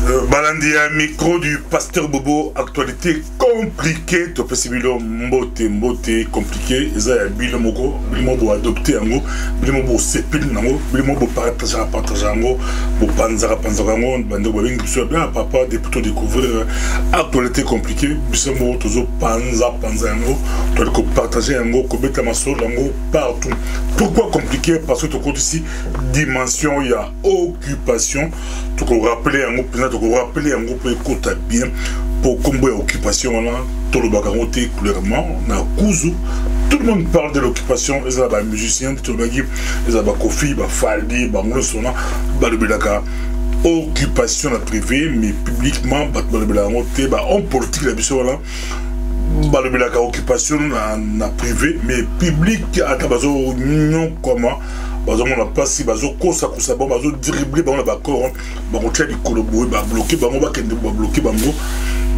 Balandi à micro du pasteur Bobo, actualité compliquée, tu peux sibilo mbote compliqué, ils ont bilo moko, bilo adopté ango, bilo sepil nango, bilo partager ango, panzara ango, bando babing bien papa de plutôt découvrir actualité compliquée, bisemo toujours panza ango, tu dois partager ango, kobeta maso ango partout. Pourquoi compliqué? Parce que tu comptes ici dimension, il y a occupation, tu peux rappeler ango, tu peux rappeler un groupe écoute bien pour combien d'occupation là, tout le bagarre clairement, on a Kouzou, tout le monde parle de l'occupation, ils ont des musiciens, tout le monde ils ont des Kofi, des Faldi, des Moussona, des occupation privée, mais publiquement, en politique, la biso là, balobelaka occupation na privé, mais public à tabazo non comment. On n'a pas si bazo kosa kosa bon bazo dribbler bon la bakor ba on tient du colobo ba bloquer ba on va bloquer bango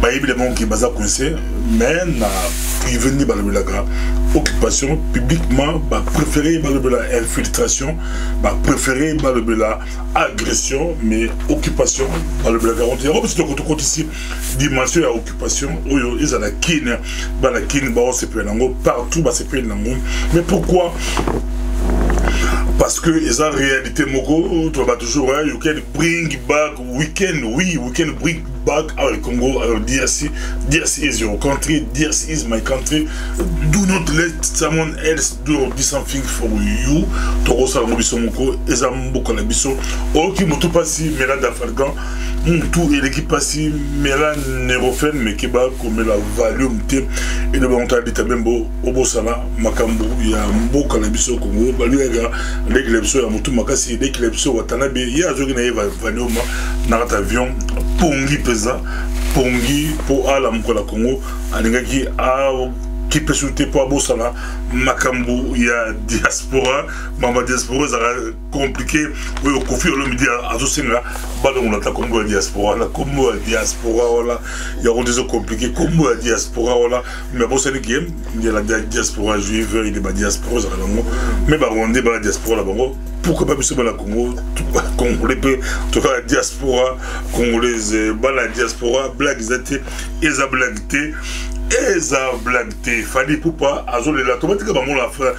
ba évidemment qui baza coincé mais na privé ni balobelaka occupation publiquement ba préférer balobela infiltration ba préférer balobela agression mais occupation balobelaka on dit oh c'est tout côté ici dimension à occupation oyo ils a la kin ba on se peut nango partout ba se peut nango mais pourquoi? Parce que ils ont réalité moko, tu vas toujours you can bring back we can bring back our Congo, our DRC is your country, DRC is my country. Do not let someone else do something for you. Toro sala mobiso moko, ezambo la biso. Ok moto pasi mela d'Afalgan, tout et l'équipe pasi mela neurophène mais qui ba comme la volume te et le bon temps d'état bembo obo sala makambo ya mboka la biso Congo baluega l'éclipse ya mutu makasi l'éclipse watanabe ya jogi na eva vanoma na avion pongi pesa pongi po ala mkola Congo alingaki a qui peut sauter pour abosala makambo ya diaspora mama diaspora ça compliqué oui au Kofi le midi à Zosenga ballon on attaque comme diaspora la comme diaspora voilà il y a des compliqué comme diaspora voilà mais bon c'est qui il y a la diaspora juive il y a diaspora mais bah on est la diaspora là bon pourquoi pas plus la Congo congolais peut tout cas la diaspora congolaise la diaspora blague zate eza blagueté eza blagueté fallait pour pas azoler la automatiquement on la fait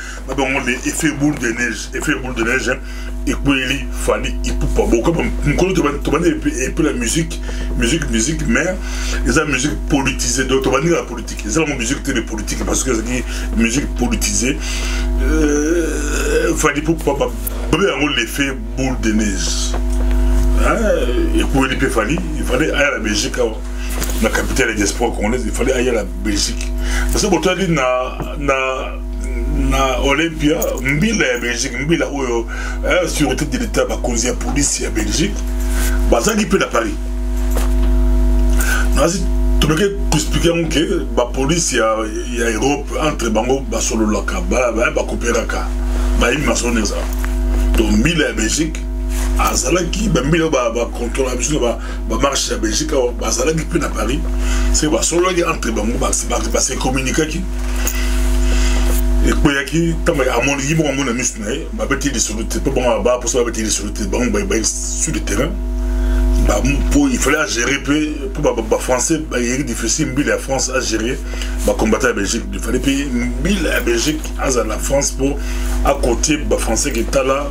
les effets boule de neige et puis il fallait il peut pas beaucoup comme et puis la musique mais les la musique politisée d'autres la politique c'est la musique télé politique parce que c'est musique politisée fallait pour pas l'effet boule de neige et puis il fallait aller à la Belgique la capitale de diaspora congolaise, il fallait aller à la Belgique. Parce que pour toi, na Olympia, mbila ya Belgique, mbila oyo, sûreté de l'État, ba cause ya police ya Belgique, ba ça qui peut à Paris. Nasi tu peux expliquer que ba police ya Europe entre bango ba solo laka, ba coopéraka, ba ima sonné ça. Donc mbila ya Belgique. Azalaki bambila ba contrôle la ba marche à Belgique ba azalaki pe na Paris c'est ba solo entre bango ba c'est communiquer qui et puis yaki tamba amon yibo amon na misuna ba beti de sur le terrain bon ba pour ça ba beti de sur le terrain ba sur le terrain ba pour il fallait gérer pour ba français ba il est difficile mbila la France à gérer ba combattre la Belgique il fallait payer mbila la Belgique à la France pour à côté ba français qui est là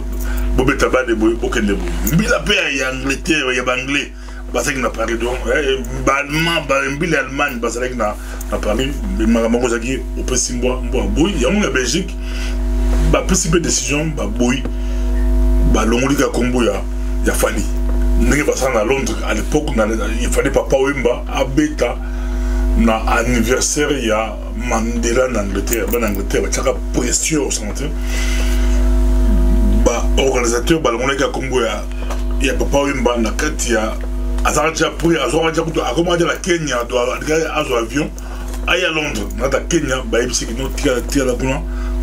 Bobé tabac de boy aucun de boy. Bila paix il y a Angleterre il y a anglais. Parce que na Paris donc allemand Bila Allemagne parce que na Paris mais maman Zaki au petit mois boy il y a en Belgique ba principe décision ba boy ba longolika Combo ya fali. Ndenge ba ça na Londres à l'époque il fallait papa Wemba à Beta na anniversaire il y a Mandela en Angleterre ben Angleterre ba chaka pression au centre. Organisateur baloneka Congo ya papa Wimba na kati ya azaraja pour azaraja kuto akomaja la Kenya doit azo avion aya Londres na ta Kenya ba ibisi kino tia la kuna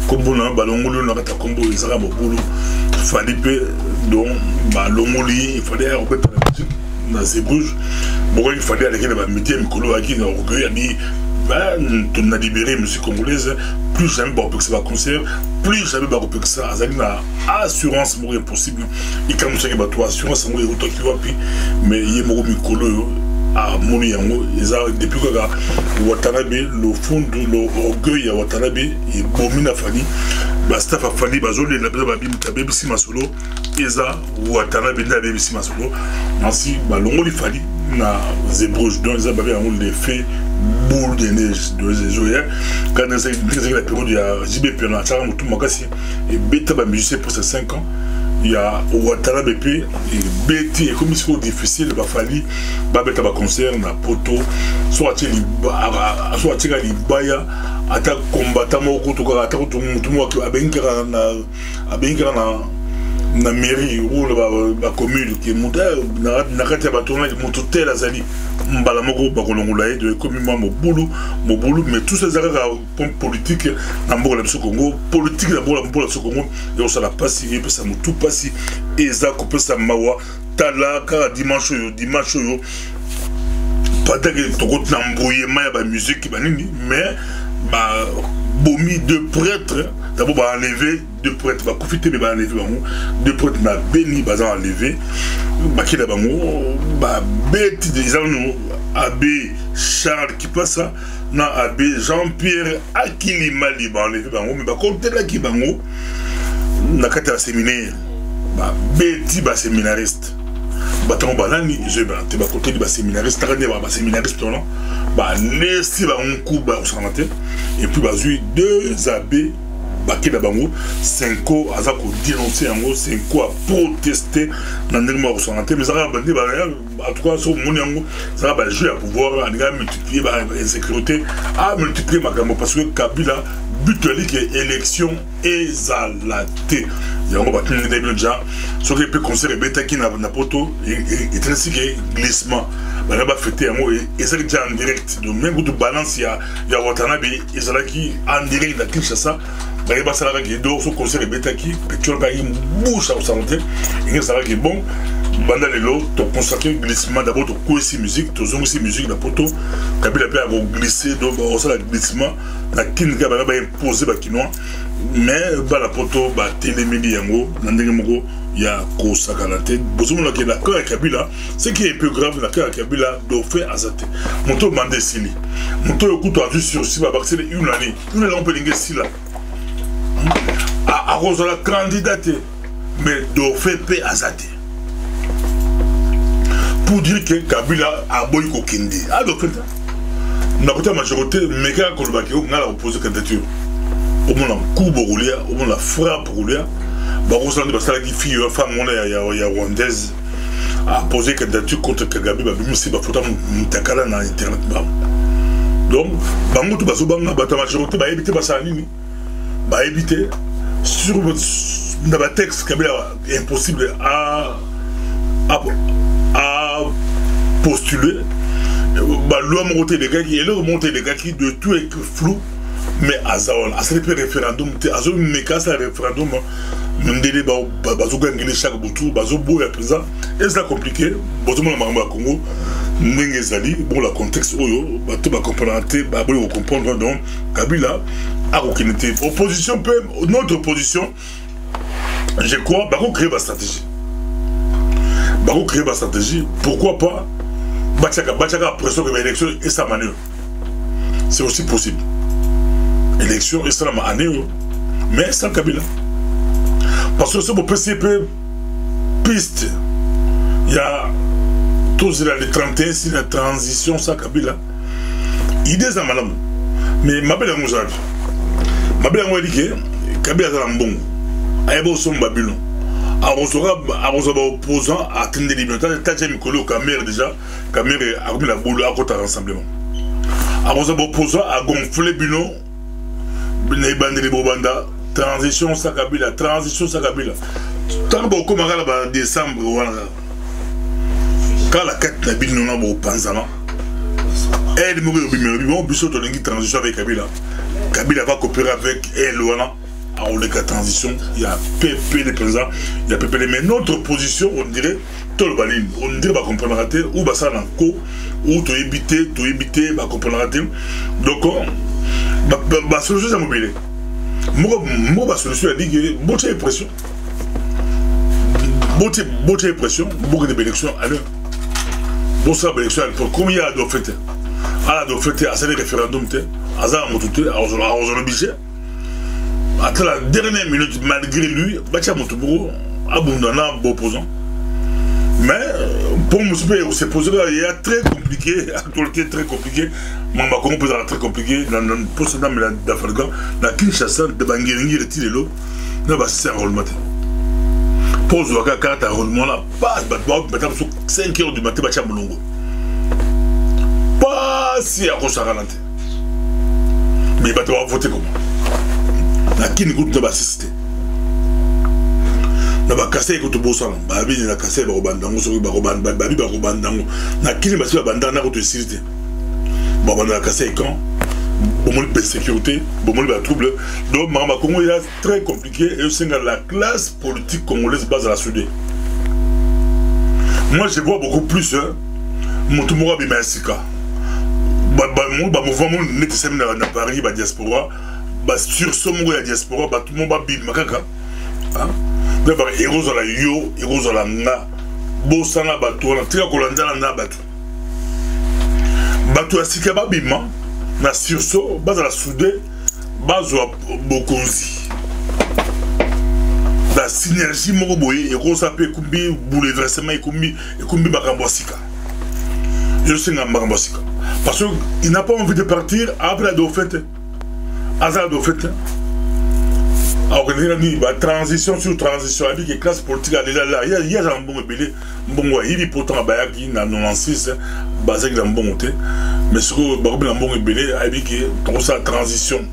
kombo na balongolo na kata kombo ezaka bobulu falipe donc balongoli il fallait remettre la musique dans ses bouges bon il fallait aller dans la métier mikolo aki na recueillir ni on a libéré la musique congolaise, plus jamais on ça va concert, plus jamais on peut que ça, azalina assurance mourir impossible. Et quand on sait que toi assurance mourir autant qu'il va puis, mais il y a mon micro à moni yango, depuis que Watanabe le fond de l'orgueil à Watanabe et bomina fani, staff a fani bazole la babi mutabe si masolo, eza Watanabe na babi si masolo, ainsi balongo li fani na zébrouche donc eza babi yango l'effet boule de neige de zoya quand c'est la période ya JB Piona ça mutu makasi et beta ba musicien pour ces 5 ans. Il y a Watanabe et Betty et comme il faut difficile il va falloir babeta ba concert na poto soit tu li baya ata combattant moko to ka ata to mutu moko abenkera na mairie ou la commune qui muta na kati ba tourner mutu tel azali mbala moko ba kolongola de comme mo boulou mais tous ces arrêts politique na mboka la Congo politique na mboka la Congo et on sala passer et ça mutu passer et ça couper sa mawa tala ka dimanche yo pas que to ko na mbouye ma ba musique ba nini mais ba bomi de prêtres d'abord ba enlever deux prêtres ba profiter mais ba enlever bango deux prêtres na béni ba enlever ba kida bango ba bête des gens abbé Charles qui passe na abbé Jean-Pierre Akili Mali ba enlever bango mais ba compter là qui bango na kata séminaire ba bête ba séminariste batango balani je ba te ba côté ba séminariste tarani ba séminariste non ba nesti ba un coup ba santé et puis bazui deux abbés bakeda bango 5 ans aza ko dénoncer yango 5 ans à protester na ndenge mo santé mais ça va bandi ba en tout cas so moni yango ça va jouer à pouvoir anga multiplier ba insécurité à multiplier makambo parce que Kabila buteli que élection ezalate yango ba tuni de déjà so que peut concert betaki na poto et très si que glissement ba ba fêter yango et ça déjà en direct donc même de balance ya Watanabe ezalaki en direct na Kinshasa ba ba sala ki do so concert betaki petrol ba une bouche à santé et ça va qui bon banda lelo to consacrer glissement d'abord to koisi musique to zongi musique na poto Kabila peut avoir glissé donc on sala glissement na kinga ba imposer ba kinois mais ba la poto ba télémédi yango na ndenge moko ya ko sakala te bozumo la kena ko Kabila ce qui est un peu grave la ka Kabila do fait azate moto mandé sili moto yokuto a vu sur si ba c'est une année on peut linguer sila à Rosola candidaté mais do fait pe azate pour dire que Kabila a boy ko kindi a do fait na kota majorité meka ko ba ki ngala opposer candidature au moins un coup boroulia au moins la frappe boroulia ba Rosola ba sala ki fille femme on ya rwandaise a posé candidature contre Kagame ba bimisi ba photo mutakala na internet ba donc bango to bazo banga ba ta majorité ba éviter ba sa nini ba éviter sur le texte Kabila est impossible à postuler. L'homme monté des gars qui est là, monté des gars qui de tout est flou, mais à Zaol, à ce référendum, à ce référendum, même des débats, bazo gagner chaque boutou, bazo beau à présent, et c'est compliqué. Bazo mon amamba Congo, n'engezali, bon la contexte oyo, bato ba comprendre, ba bon comprendre donc Kabila a aucune été. Opposition peut, notre opposition, je crois, bah créer ma stratégie. Bah créer ma stratégie, pourquoi pas? Bachaka pression que l'élection est sa manœuvre. C'est aussi possible. Élection est sa manœuvre, mais sans Kabila. Parce que ce beau PCP piste, il y a tous les 31, c'est la transition sans Kabila. Idée à madame. Mais ma belle amoureuse, ma belle amoureuse dit que Kabila est un bon. Aïe, son Babylon. Arrosera opposant à Tinde Liberté, Tadja Mikolo, Kamer déjà, Kamer a remis la boule à côté rassemblement. Arrosera opposant à gonfler Bino, Nebande de Bobanda, transition Sakabila, transition Sakabila. Tant que comme en décembre, quand la carte n'a pas de au Panzana, elle mourit au Bimero, Bissot a une transition avec Kabila. Kabila va coopérer avec elle, Alors, les cas transition, il y a PP les présents, il y a PP les. Mais notre position, on dirait, tout le baline, on dirait, va comprendre rater, ou va ça dans le co, ou tu éviter, va comprendre rater. Donc, la solution, c'est mobile. Moi, la solution, elle dit que, bon, tu as pression. Bon, tu as pression, beaucoup d'élections à l'heure. Bon, ça, l'élection, comme il y a de fait, à ces référendums, à ça, à budget. À la dernière minute, malgré lui, Batia Motobourou, abondamment opposant. Mais pour nous, c'est posé là, il y a très compliqué, actualité très compliquée. Mamba Congo peut être très compliqué. Dans le poste d'Afrique, dans Kinshasa, de Bangiringi, le Tilelo, c'est un rôle matin. Pose la carte à roulement là, pas 5 h du matin, Batia Molongo. Pas si à Rocha Ralante. Mais il va devoir voter comment? Na kini kutu na assisté na ba kasé ko to bosana ba bi na kasé ba robandango so ba robanda ba bi ba robandango na kini ba si ba bandana ko to sécurité ba na kasé quand bon de sécurité bon ba trouble donc Mama Congo est très compliqué et c'est la classe politique congolaise base à la soudée. Moi je vois beaucoup plus Motumura Bimasika ba mouvement net sem na Paris ba diaspora. Sur ce moment la diaspora, tout le monde va bim makaka. D'abord, héros à la yo, héros à la nga, bossana bateau, on a tiré à Kolanda na bateau. Bateau à Sikaba bima, na sur ce, base à la soudée, base à Bokonzi. La synergie mokoboye, héros à Pekumbi, bouleversement et Kumbi Makambosika. Je sais Makambosika. Parce qu'il n'a pas envie de partir après la défaite. Azad au fait, transition sur transition, avec les classes politiques, il y a un bon belé, bon, il est pourtant à Bayaki, dans 96, basé dans bon côté, mais ce que Barbe bon belé, avec ça transition,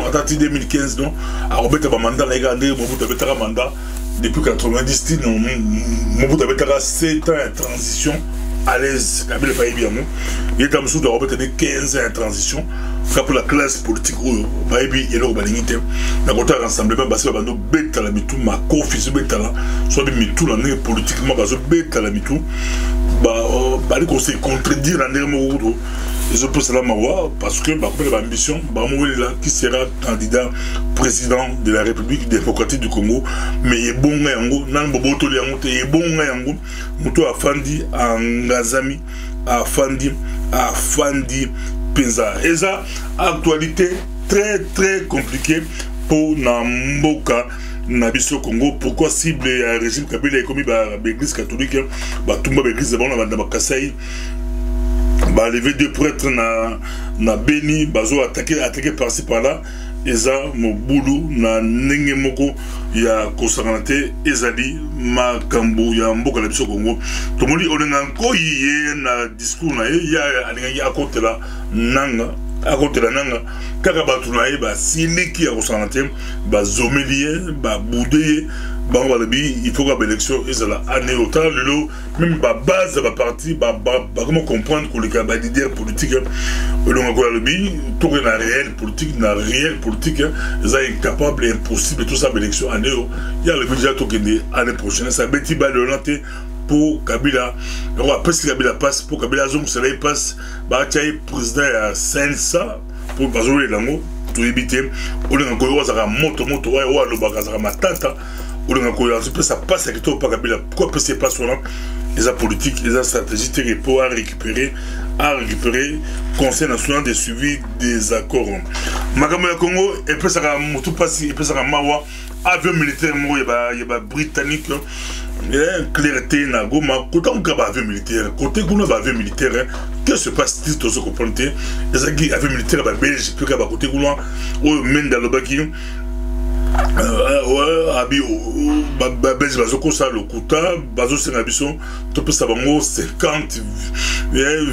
à partir de 2015, non, à Robert Bamanda, les gars, Mobutu avait un mandat, depuis 90, Mobutu avait 7 ans de transition. À l'aise, Kabila pas bien, il est comme ça de remettre 15 ans en transition. Pour la classe politique, Baïbi et l'urbanité, la côté rassemblement, parce que nous bêta la mitou, ma co-fils bêta là, soit de mitou, la politiquement, parce que bêta la mitou, bah, les conseils contredire la néo. Et je peux cela m'avoir parce que l'ambition, qui sera candidat président de la République démocratique du Congo, mais il est bon, il est bon, il Afandi, Ngazami, Afandi, Penza. Et ça, actualité très très compliquée pour Namboka. Nabiso Congo, pourquoi cible le régime Kabila est commis par l'église catholique, tout le monde l'église de Kasai. Lever deux prêtres na Beni, bazo attaqué par-ci par-là, eza moboulou na nenge moko ya kosanganate ezali makambo ya mboka na biso Congo. Tomoli onenganko yiye na discours na ye ya alingi akotela nanga kaka batu na ye ba siliki ya kosanganate ba zomelie ba boudeye. Bon, il faut que l'élection soit année au temps, même la base de la partie, comment comprendre que les leaders politiques, tout la réelle politique, ils sont incapables et impossible de tout ça, l'élection année. Il y a le budget qui l'année prochaine, ça va être pour Kabila, après si Kabila passe, pour Kabila Zong, cela passe, président à Sensa, pour Bazoué Lango, tout éviter, on a encore moto, matata. Ça passe avec toi, pourquoi peut-ce pas sur les politiques, les stratégies pour récupérer Conseil national de suivi des accords. Makambo ya Congo, et puis ça va tout passer, et puis ça va mawa, avion militaire, il y a britannique, clarté, na goma, côté on a avion militaire, côté on a avion militaire, que se passe-t-il dans ce comprendre? Les avions militaires, belge, puis côté on a même dans le baki. Abi Belge bazo kosa lokuta bazo senga biso to pesa bango 50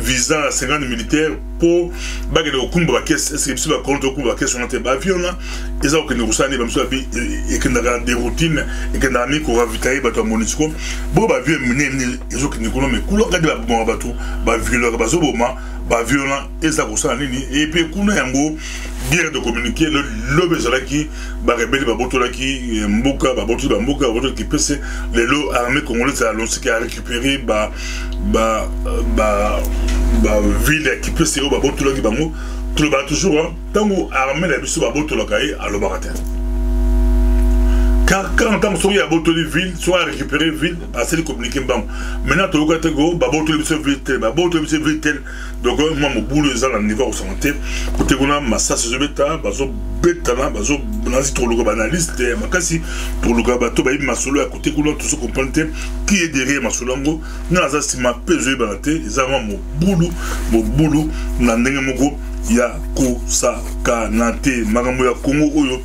visa 50 militaires pour bagade okumba ba caisse est-ce que biso ba compte okumba caisse on ba avion là eza okene kusani ba biso bi et que na des routines et que na mi ko ravitailler ba to monisco bo ba avion mine ezo kene kono me kulo kadi ba bon bato ba violeur bazo boma ba violent eza ko ça nini et puis kuna yango guerre de communiquer le lobe zalaki ba rebelle ba botolaki mboka ba botoli ba mboka ba botoli qui pese les lots armés congolais ça l'on qui a récupéré ba ville qui pese ba botolaki bango tout le ba toujours hein tango armée la biso ba botolaka à l'obarate. Car quand on soit à Botoli ville, soit à récupérer ville, assez de communiquer bam. Maintenant tu regardes go, Botoli ville, Botoli ville. Donc moi mon boulot est à niveau santé. Pour te connaître ma ça c'est bêta, bazo bêta là, bazo nazi trop le banaliste, ma kasi pour le gabato ba ma solo à côté couleur tout ce qu'on prend qui est derrière ma solongo. Na ça c'est ma pesé balaté, ils ont mon boulot na ndenge moko ya ko sa kanate magambo ya Congo oyo.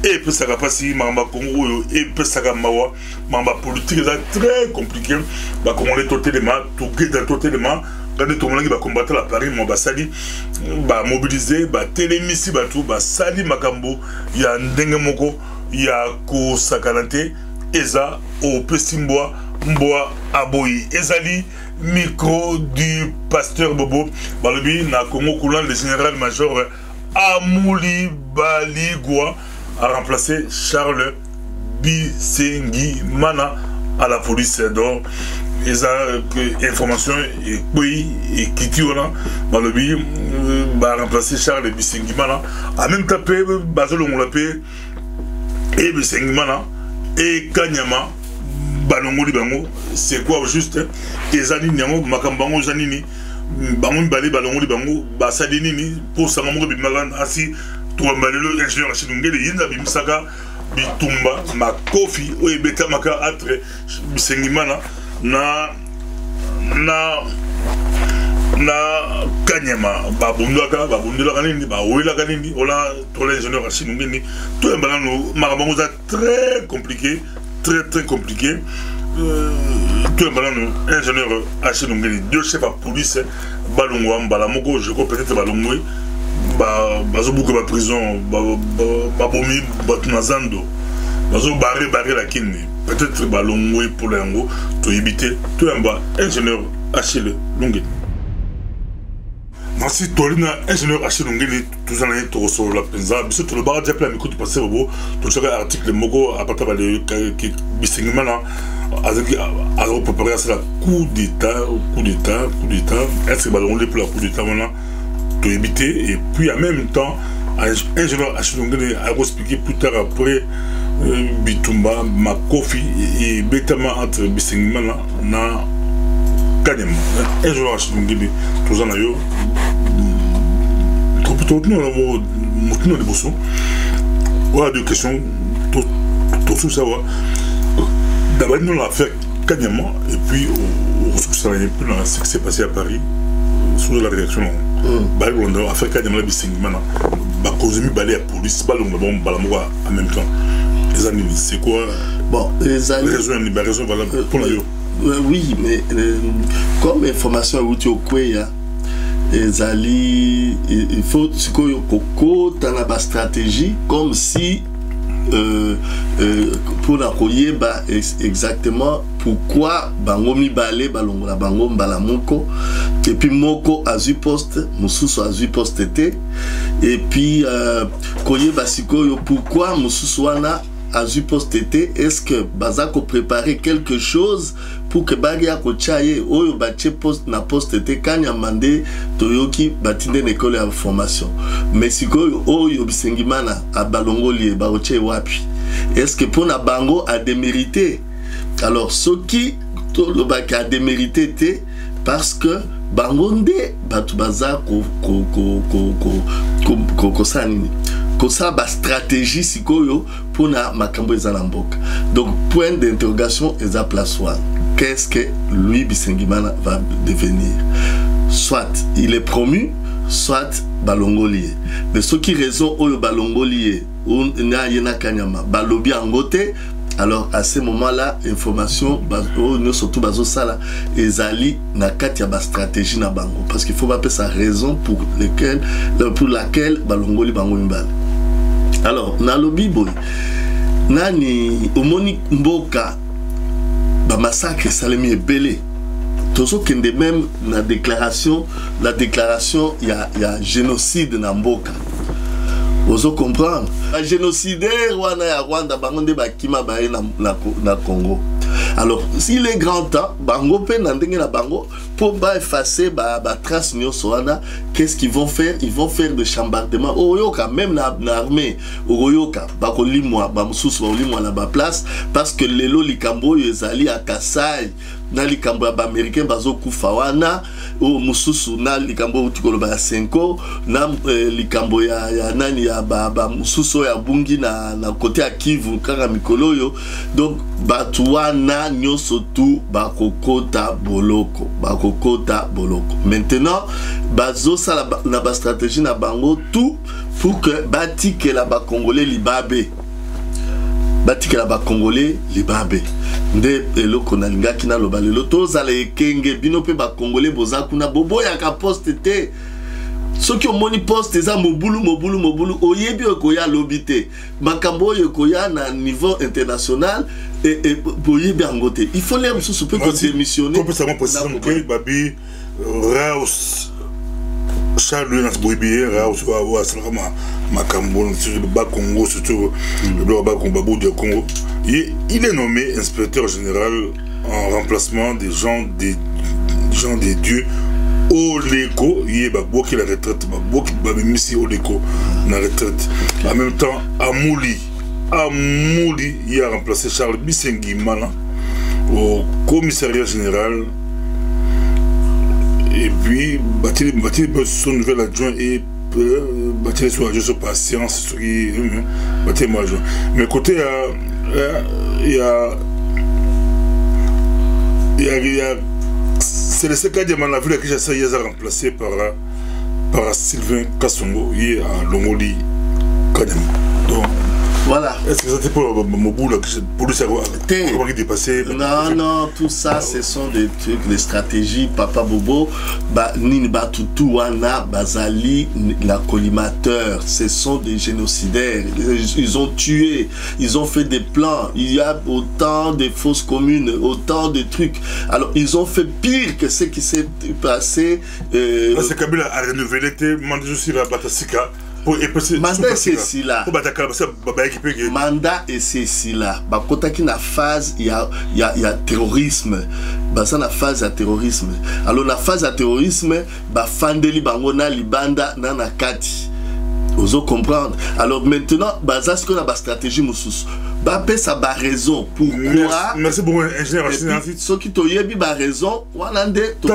Et puis ça va passer, Mamba Congo, et puis ça va mawa, Mamba politique est très compliqué. Bah comme on est toté les mains, tout guide toté les mains, quand tout le monde va combattre la Paris, Mamba Sali, bah mobiliser, bah télémissi, bah tout, bah Sali Makambo, il y a Ndengemoko, il y a Ko Sakalante, Eza, au Pessimbois, Mboa Aboyi, Ezali, micro du pasteur Bobo, bah lui, na Congo Koulan, le général-major Amouli Baligwa, a remplacé Charles Bisengi Mana à la police d'or. Ils ont information et puis et qui a remplacé Charles Bisengi Mana. A même tapé Bazolo Moulapé et Bisengi Mana et Kanyama Balongo Libango. C'est quoi juste? Ezani Nyango Makambango Janini Bango Bali Balongo Libango Basadini pour Sangamoro Bimagan Asi. Tout le monde ingénieur Chilungeli, il y a Bimsaka, Bitumba, Makofi, ou Beta Maka Atre, Bisengimana, na Kanyama, Babundaka, Babundula Ganindi, Bawila Ganindi, Ola, tout l'ingénieur Chilungeli, tout le monde, Marabamosa très compliqué, très compliqué. Tout le monde, ingénieur Chilungeli, deux chefs à police, Balongwa, Balamoko, je crois peut-être Balongwe. Bazo beaucoup de prison, babomi batunazando, bazo barré la kine. Peut-être balongwe pour l'ango, to éviter, tout un bas ingénieur Achille Lungeli. Merci Tolina ingénieur Achille Lungeli, tout ça n'est pas sur la penza. Bisous tout le bar déjà plein d'écoute passer au bout. Tout chaque article mogo à partir de qui bisingmana à préparer à ça coup d'état. Est-ce que balongwe pour la coup d'état maintenant? Éviter et puis en même temps ingénieur Achilongeli a expliqué plus tard après Bitumba Makofi et Betama entre Bisengimana na Kanyama ingénieur Achilongeli tout ça na yo tout de bosso voilà deux questions tout ça d'abord nous l'affaire fait Kanyama et puis on se souvient un peu dans ce qui s'est passé à Paris sous la réaction Balonda Afrique de Malabisingmana Bakozumi balé à police Balonda bon Balamoua en même temps les amis c'est quoi bon les amis raison valable pour la oui mais comme information outil au Kweya les ali il faut ce que Koko dans la stratégie comme si pour la koyeba exactement pourquoi bangomi balé balongola bango balamoko et puis moko azu poste mususu azu poste et puis koyeba sikoyo pourquoi mususu wana azu poste est-ce que bazako préparer quelque chose pour que bagia ko chaye oyo bache poste na poste kanya mande toyoki batinde l'école de formation mais sikoyo oyo bisengimana abalongoli ba oche wapi est-ce que pour na bango a démérité alors ce qui le bac a démérité parce que bangonde batu baza ko sanini ko sa ba stratégie sikoyo pour na makambo ezala mboka donc point d'interrogation eza place one. Qu'est-ce que lui Bisengimana va devenir? Soit il est promu, soit balongolié. Mais ce qui raison au balongolié ou na yena kanyama balobi angote. Alors à ce moment-là, information surtout bazo sala ezali na katia ba stratégie na bango parce qu'il faut pas sa raison pour laquelle balongoli bango mbala. Alors na lobi boy nani omoni mboka ba massacre salemi ebele tozo kende même la déclaration il y a génocide na mboka. Vous comprendre? Un génocidaire wana ya Rwanda bango nde bakima bae na Congo. Alors, s'il est grand temps, bango pe nandenge na bango pour effacer ba trace nyonso wana, qu'est-ce qu'ils vont faire? Ils vont faire des chambardements. Oyoka même na armée, oyoka bako limwa ba mususu ba limwa na ba place parce que lelo likambo ezali a Kasai na likambo ya ba américain bazo kufa wana o mususu na likambo tikolo ba 5 na likambo ya nani ya ba mususu ya bungi na côté ya Kivu kaka mikolo yo. Donc batu wana nyonso tu bakokota boloko. Maintenant bazo sala na ba stratégie na bango tout pour que batike la ba congolais libabe. Batike la ba congolais libabe. Nde eloko na lingaki na loba lelo tozala ekenge bino pe ba congolais boza kuna bobo ya ka poste te. Soki omoni poste eza mobulu oyebi okoya lobité makambo okoya na niveau international et boyebi angote il faut les mususu pe ko démissionner complètement possible que babi Raus Charles Nas Boibier Raus wa salama makambo sur le bas Congo surtout le bas Congo de Congo il est nommé inspecteur général en remplacement des gens des dieux Oleko, il va bloquer la retraite, va bloquer Missi Oleko la retraite. En même temps, Amouli, il a remplacé Charles Bisengi Mala au commissariat général. Et puis, Bathily son nouvel adjoint et Bathily son adjoint sur patience, Bathily mon adjoint. Mais côté, il y a c'est le secret de la ville qui a remplacé par Sylvain Kassongo, il est à Longoli Kadem. Donc, voilà. Est-ce que c'était pour Moboula pour lui savoir comment il dépassait? Non, tout ça, ce sont des trucs, des stratégies. Papa Bobo, Nini Batutu, Wana, Bazali, la collimateur, ce sont des génocidaires. Ils ont tué, ils ont fait des plans. Il y a autant de fausses communes, autant de trucs. Alors, ils ont fait pire que ce qui s'est passé. C'est Kabila a renouvelé, Mandé sur la Batasika. Mandat c'est si là. Mandat et c'est si là. Quand il y a phase, il y a terrorisme. Ça na phase à terrorisme. Alors la phase à terrorisme, fandeli bangona libanda nana kati. Vous comprendre. Alors maintenant, ça ce qu'on a ba stratégie mususu. Ça a raison. Pourquoi? Merci beaucoup, ingénieur. Ce qui t'a eu raison, Wanande, tu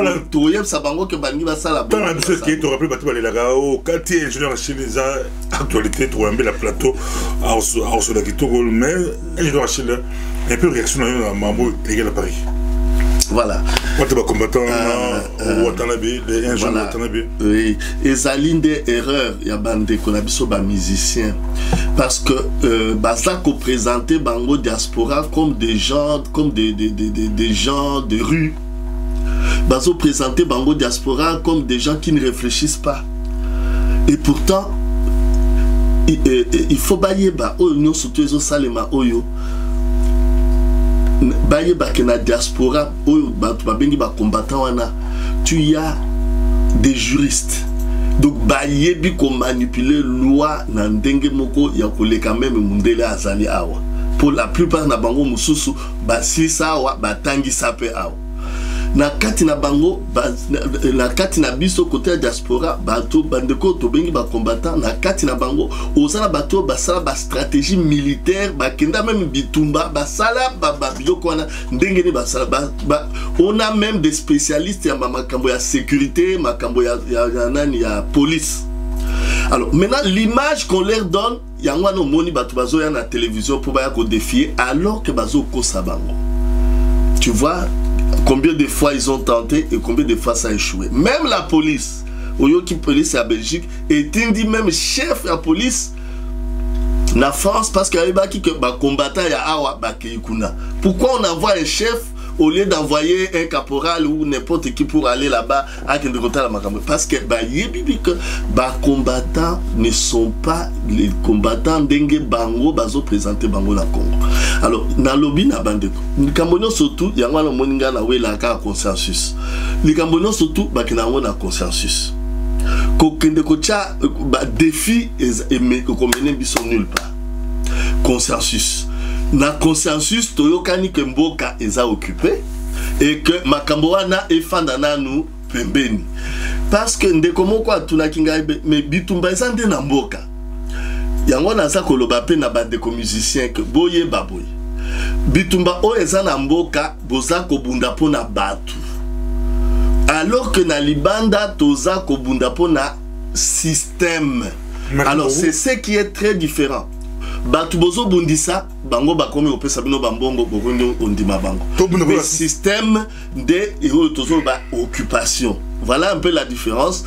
ça bango que bangi va ça la bonne. Dans la chose qui est rappelé, quand tu es ingénieur chez les actualités, tu as la plateau à Osodakito, mais ingénieur chez le un peu réaction à Mambo égal à Paris. Voilà. Quand tu vas combattre Watanabe, les ingénieurs Watanabe. Oui. Et ça l'une des erreurs, il y a bandé qu'on a besoin de musiciens. Parce que ça qu'on présentait Bango Diaspora comme des gens, des gens de rue. Bazo présentait Bango Diaspora comme des gens qui ne réfléchissent pas. Et pourtant, il faut bailler nous surtout les salema oyo. Baye bakena diaspora oyo babengi ba combattant wana tu as des juristes donc baye bi ko manipuler loi na ndenge moko ya koleka même mundele azali awa pour la plupart na bango mususu ba sisa wa batangi sape awa na kati na bango na kati na biso côté diaspora bato bandeko to bengi ba combattant na kati na bango ozala bato basala ba stratégie militaire bakenda même bitumba basala biloko wana ndenge ni basala on a même des spécialistes ya makambo ya sécurité makambo ya nani ya police. Alors maintenant l'image qu'on leur donne yango wana moni bato bazo ya na télévision pour baya ko défier alors que bazo ko sabango. Tu vois combien de fois ils ont tenté et combien de fois ça a échoué. Même la police, Oyoki police à Belgique, est dit même chef de la police en France parce qu'il y a qui combattant ya awa bakeyikuna. Pourquoi on envoie un chef au lieu d'envoyer un caporal ou n'importe qui pour aller là-bas à la Makambo. Parce que combattants ne sont pas les combattants d'Enge Bango, bazo présenté Bango la Congo. Alors, dans le lobby, les Cambodgiens surtout, il y a un moninga na wela ka consensus. Les Cambodgiens surtout, bakina na consensus. Kokende kocha défi et komene biso nulle part. Consensus. Na consensus toyokani ke mboka eza occupé et que makambo wana efandana nous pembeni. Parce que ndeko moko atuna kinga me bitumba eza nde na mboka. Yango naza koloba pe na bandeko musicien que boye baboye. Bitumba o eza na mboka boza kobunda po na batu. Alors que na libanda toza kobunda po na système. Alors c'est ce qui est très différent. Batu bozo bundisa bango bakomi opesa bino bambongo bokondo ondima bango. Le système de occupation. Voilà un peu la différence.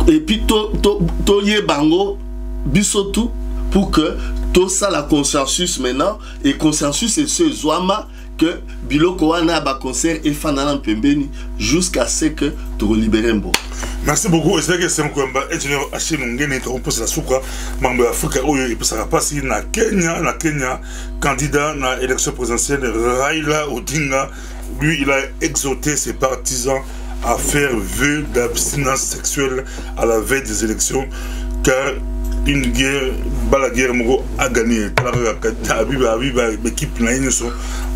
Et puis to ye bango bisotu pour que tout ça la consensus maintenant et consensus c'est ce zoama que biloko wana ba concert et fanana pembeni jusqu'à ce que tu libères un bon. Merci beaucoup. C'est que c'est un ingénieur H. Mungene qui repose la soukra, membre de l'Afrique, et ça va passer na Kenya, candidat à l'élection présidentielle, Raila Odinga, lui, il a exhorté ses partisans à faire vœu d'abstinence sexuelle à la veille des élections, car une guerre, la guerre a gagné. L'équipe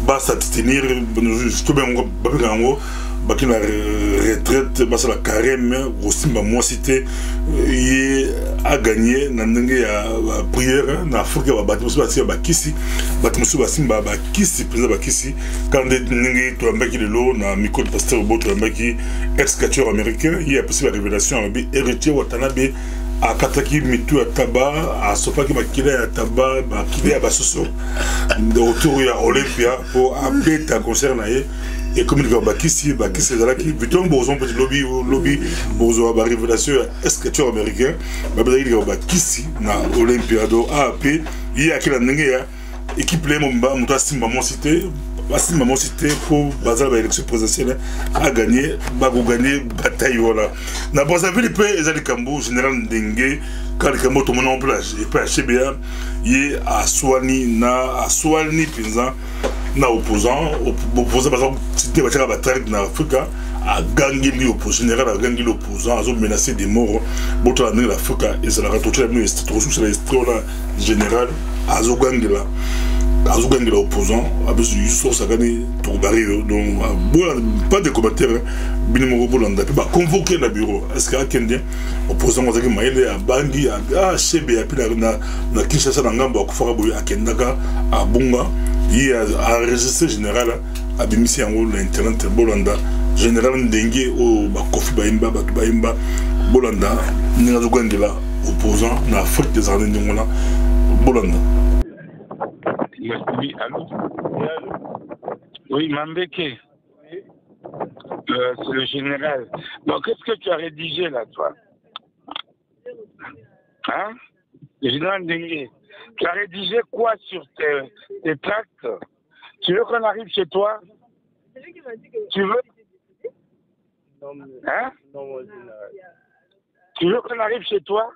va s'abstenir, baki la retraite basa la carême aussi moi cité a gagné na ndenge ya prière na Afrique ba batu basi ba kisi batu musu basi ba kisi président ba kisi quand ndenge to ambaki lelo na micro de pasteur Boto ambaki ex-catcheur américain il y a possible la révélation abi héritier Watanabe a kataki mitu ya taba a sopaki makila ya taba makila ya basoso de retour ya Olympia pour abeta concert na ye. Et comme il va bakisi zalaki biton bozon petit lobby bozo ba révélation est-ce américain ba il va bakisi na Olympiado AP il y a quelle ndenge ya équipe le momba muta simba mon cité pour bazar ba élection présidentielle a gagné ba go gagner bataille voilà na boza ville pe ezali kambo général Ndenge quand le kambo to mon place et pas CBA yi aswani pinza na opposant par exemple c'était la bataille na Afrika a gagné l'opposant général a gagné l'opposant a menacé des morts boto la l'Afrique et ça la retrouvé la sur la général a gagné l'opposant a besoin de ça gagné pour barrer donc pas de commentaires binimo bolanda pas convoquer le bureau est-ce que Kenya opposant aux maïle à Bangi à Chebe à pila na Kinshasa na ngambo akufaka boya akendaka à Bunga il a enregistré général à Bimisi en haut l'internet Bolanda général Ndenge au Bakofi Baimba Baimba Bolanda n'a pas là opposant na Afrique des Ardennes Ndongola Bolanda. Oui, allô? Oui, Mambeke. C'est le général. Donc, qu'est-ce que tu as rédigé là, toi? Hein? Le général Ndenge. Tu as rédigé quoi sur tes tracts? Tu veux qu'on arrive chez toi? Tu veux? Hein? Tu veux qu'on arrive chez toi?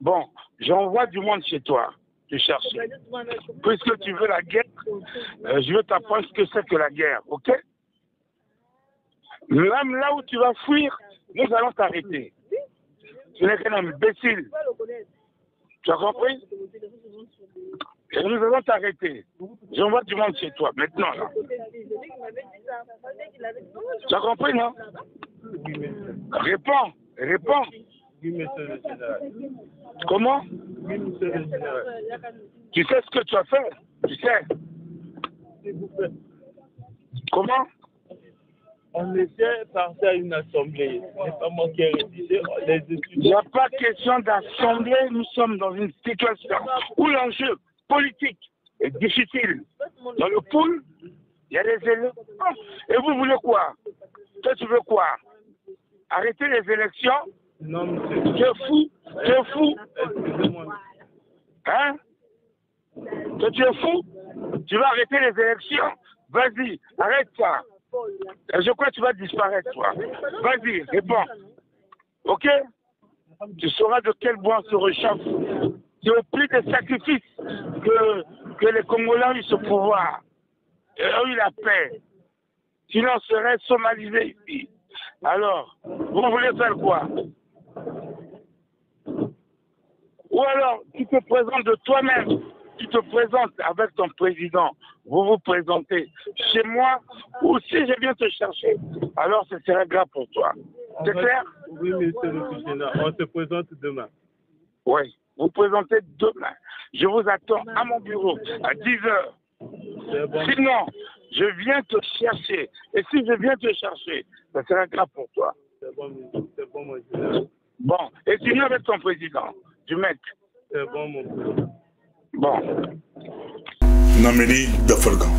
Bon, j'envoie du monde chez toi. Tu cherches. Puisque tu veux la guerre, je veux t'apprendre ce que c'est que la guerre, ok? Même là où tu vas fuir, nous allons t'arrêter. Tu n'es qu'un imbécile. Tu as compris? Et nous allons t'arrêter. J'envoie du monde chez toi, maintenant. Là. Tu as compris, non? Réponds. Oui, monsieur le général. Comment? Oui, monsieur le général. Tu sais ce que tu as fait? Tu sais? S'il vous plaît. Comment? On était parti à une assemblée. Ce n'est pas moi qui ai rédigé les études. Il n'y a pas question d'assemblée. Nous sommes dans une situation où l'enjeu politique est difficile. Dans le pool, il y a des élections. Et vous voulez quoi? Toi, tu veux quoi? Arrêter les élections? Non, monsieur. Tu es fou? Tu es fou? Excusez-moi. Hein? Toi, tu es fou? Tu vas arrêter les élections? Vas-y, arrête ça. Je crois que tu vas disparaître, toi. Vas-y, réponds. Ok? Tu sauras de quel bois on se réchauffe. C'est au prix des sacrifices que les Congolais ont eu ce pouvoir. Et ont eu la paix. Sinon, on serait somalisé ici. Alors, vous voulez faire quoi? Ou alors, tu te présentes de toi-même. Tu te présentes avec ton président. Vous vous présentez chez moi. Ou si je viens te chercher, alors ce serait grave pour toi. C'est clair? Oui, monsieur le président. On se présente demain. Oui, vous présentez demain. Je vous attends à mon bureau à 10h. Bon. Sinon, je viens te chercher. Et si je viens te chercher, ça sera grave pour toi. C'est bon, mon président. Bon, et sinon avec ton président, du mec. C'est bon, mon président. Bon. Nameli Dafolgan.